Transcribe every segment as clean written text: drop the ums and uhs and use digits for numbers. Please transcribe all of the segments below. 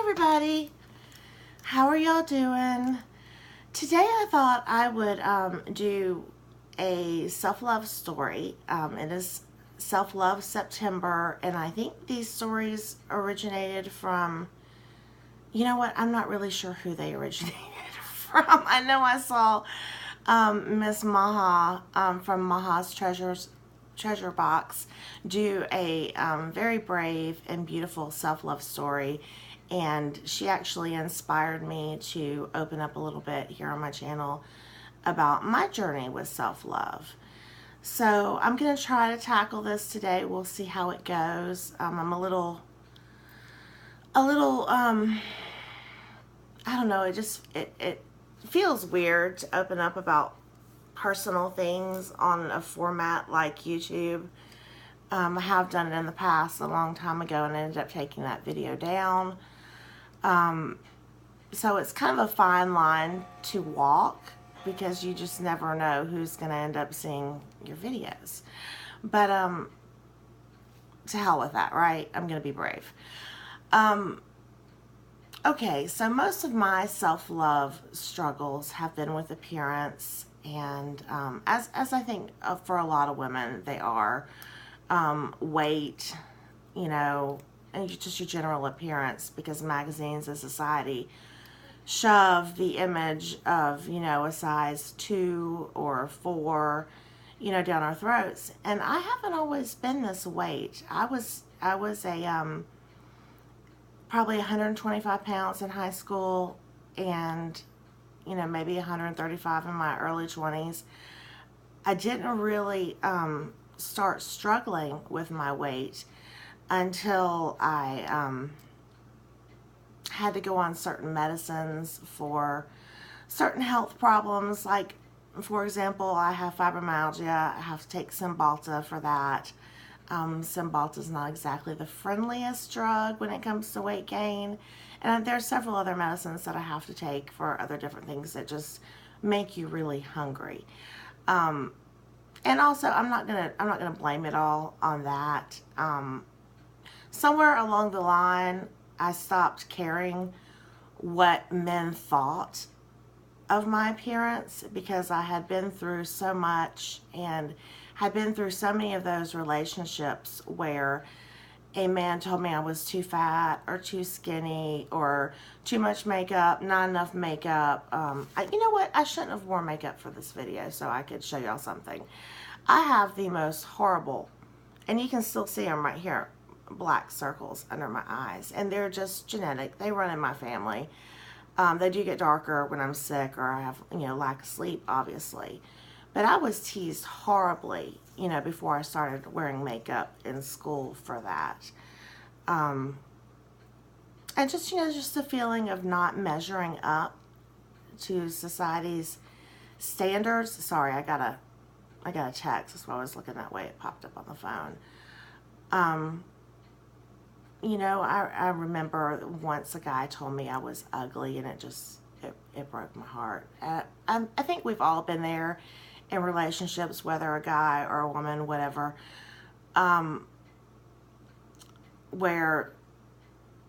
everybody, how are y'all doing? Today I thought I would do a self-love story. It is Self-Love September, and I think these stories originated from, you know what, I'm not really sure who they originated from. I know I saw Miss Maha from Maha's Treasure Box do a very brave and beautiful self-love story, and she actually inspired me to open up a little bit here on my channel about my journey with self-love. So I'm going to try to tackle this today. We'll see how it goes. I'm a little I don't know, it feels weird to open up about personal things on a format like YouTube. I have done it in the past a long time ago and ended up taking that video down. So it's kind of a fine line to walk because you just never know who's going to end up seeing your videos. But to hell with that, right? I'm going to be brave. Okay, so most of my self-love struggles have been with appearance, and as I think for a lot of women, they are weight, you know, and just your general appearance, because magazines and society shove the image of, you know, a size 2 or 4, you know, down our throats. And I haven't always been this weight. I was a probably 125 pounds in high school, and you know, maybe 135 in my early 20s. I didn't really start struggling with my weight until I had to go on certain medicines for certain health problems. Like, for example, I have fibromyalgia. I have to take Cymbalta for that. Cymbalta is not exactly the friendliest drug when it comes to weight gain. And there are several other medicines that I have to take for other different things that just make you really hungry. And also, I'm not gonna blame it all on that. Somewhere along the line, I stopped caring what men thought of my appearance because I had been through so much and had been through so many of those relationships where a man told me I was too fat or too skinny or too much makeup, not enough makeup. You know what? I shouldn't have worn makeup for this video so I could show y'all something. I have the most horrible, and you can still see them right here, black circles under my eyes, and they're just genetic. They run in my family. They do get darker when I'm sick or I have, you know, lack of sleep, obviously. But I was teased horribly, you know, before I started wearing makeup in school for that. And just, you know, just the feeling of not measuring up to society's standards. Sorry, I got a text. That's why I was looking that way. It popped up on the phone. You know, I remember once a guy told me I was ugly, and it broke my heart. I think we've all been there in relationships, whether a guy or a woman, whatever, where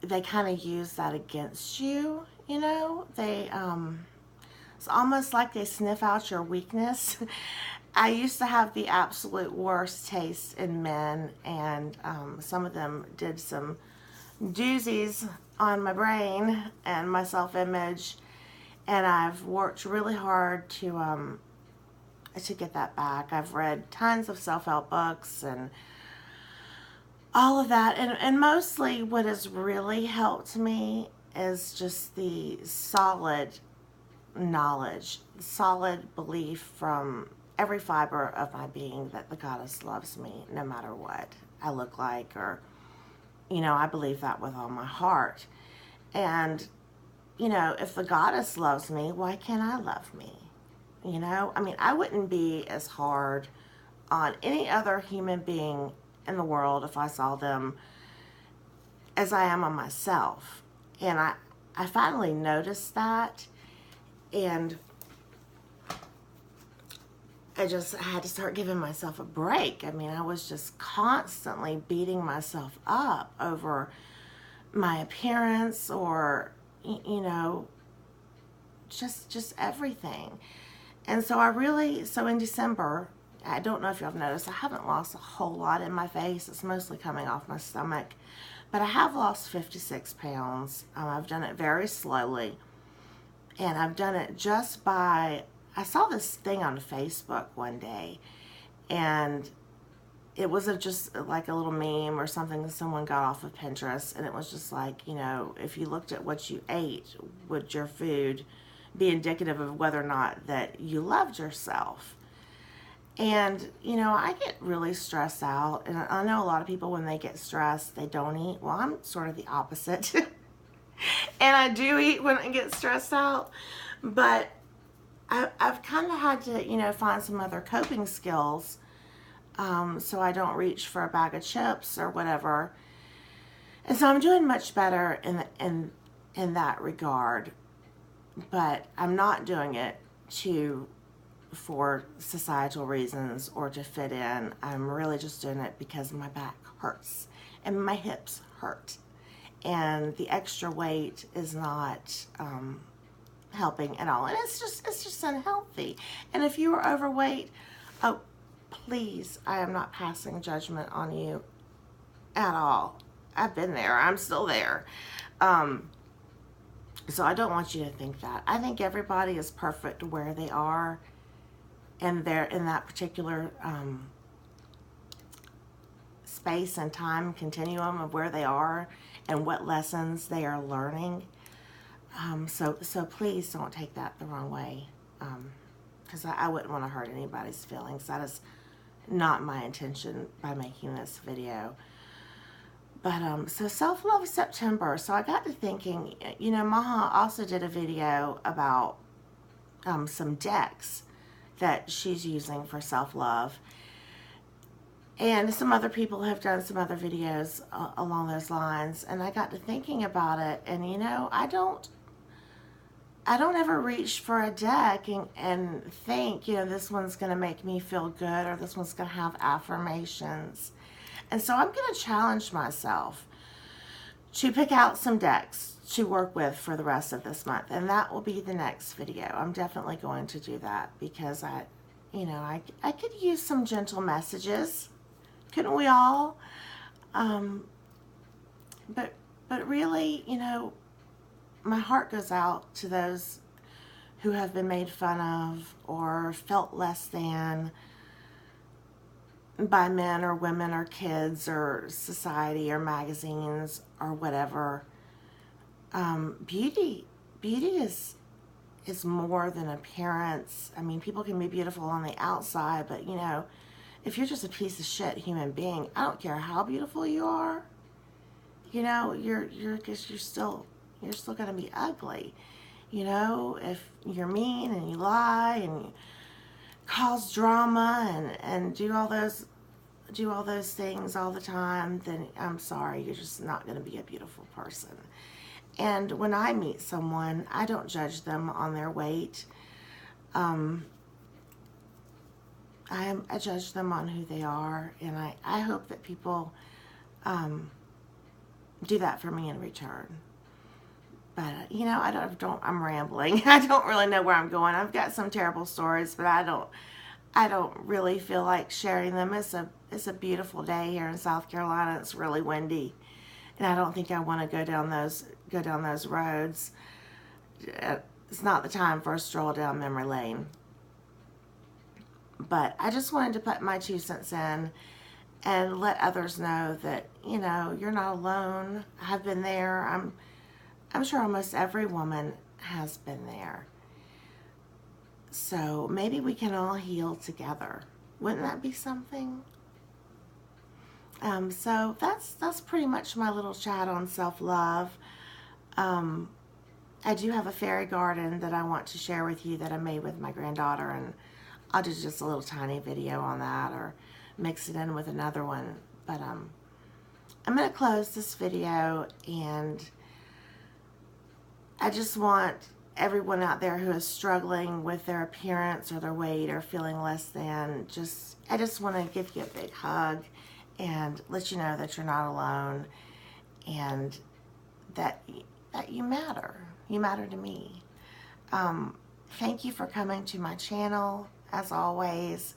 they kind of use that against you, you know? It's almost like they sniff out your weakness. I used to have the absolute worst taste in men, and some of them did some doozies on my brain and my self-image, and I've worked really hard to get that back. I've read tons of self-help books and all of that, and mostly what has really helped me is just the solid knowledge, solid belief from every fiber of my being that the goddess loves me no matter what I look like, or, you know, I believe that with all my heart. And, you know, if the goddess loves me, why can't I love me? You know, I mean, I wouldn't be as hard on any other human being in the world if I saw them as I am on myself. And I finally noticed that, and I had to start giving myself a break. I mean, I was just constantly beating myself up over my appearance, or, you know, just everything. And so so in December, I don't know if y'all have noticed, I haven't lost a whole lot in my face. It's mostly coming off my stomach. But I have lost 56 pounds. I've done it very slowly. And I've done it just by, I saw this thing on Facebook one day. And it was just like a little meme or something that someone got off of Pinterest. And it was just like, you know, if you looked at what you ate, would your food be indicative of whether or not that you loved yourself? And, you know, I get really stressed out. And I know a lot of people, when they get stressed, they don't eat. Well, I'm sort of the opposite. And I do eat when I get stressed out. But I've kind of had to, you know, find some other coping skills, so I don't reach for a bag of chips or whatever. And so I'm doing much better in that regard. But I'm not doing it for societal reasons or to fit in. I'm really just doing it because my back hurts and my hips hurt. And the extra weight is not helping at all. And it's just unhealthy. And if you are overweight, oh, please, I am not passing judgment on you at all. I've been there. I'm still there. So I don't want you to think that. I think everybody is perfect where they are, and they're in that particular space and time continuum of where they are and what lessons they are learning. So please don't take that the wrong way, because I wouldn't want to hurt anybody's feelings. That is not my intention by making this video. But so Self-Love September. So I got to thinking, you know, Maha also did a video about some decks that she's using for self-love. And some other people have done some other videos along those lines. And I got to thinking about it. And, you know, I don't ever reach for a deck and think, you know, this one's going to make me feel good, or this one's going to have affirmations. And so I'm going to challenge myself to pick out some decks to work with for the rest of this month. And that will be the next video. I'm definitely going to do that because I could use some gentle messages. Couldn't we all? But really, you know, my heart goes out to those who have been made fun of or felt less than by men or women or kids or society or magazines or whatever. Beauty is more than appearance. I mean, people can be beautiful on the outside, but, you know, if you're just a piece of shit human being, I don't care how beautiful you are, you know, you're still going to be ugly. You know, if you're mean and you lie and you cause drama and do all those things all the time, then I'm sorry, you're just not going to be a beautiful person. And when I meet someone, I don't judge them on their weight. I judge them on who they are, and I hope that people do that for me in return. But, you know, I'm rambling. I don't really know where I'm going. I've got some terrible stories, but I don't really feel like sharing them. It's a beautiful day here in South Carolina. It's really windy, and I don't think I want to go down those roads. It's not the time for a stroll down memory lane. But I just wanted to put my 2 cents in and let others know that, you know, you're not alone. I've been there. I'm sure almost every woman has been there. So maybe we can all heal together. Wouldn't that be something? So that's pretty much my little chat on self-love. I do have a fairy garden that I want to share with you that I made with my granddaughter, and I'll do just a little tiny video on that or mix it in with another one. But I'm going to close this video, and I just want everyone out there who is struggling with their appearance or their weight or feeling less than, I just want to give you a big hug and let you know that you're not alone. And that you matter. You matter to me. Thank you for coming to my channel. As always,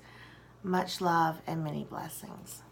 much love and many blessings.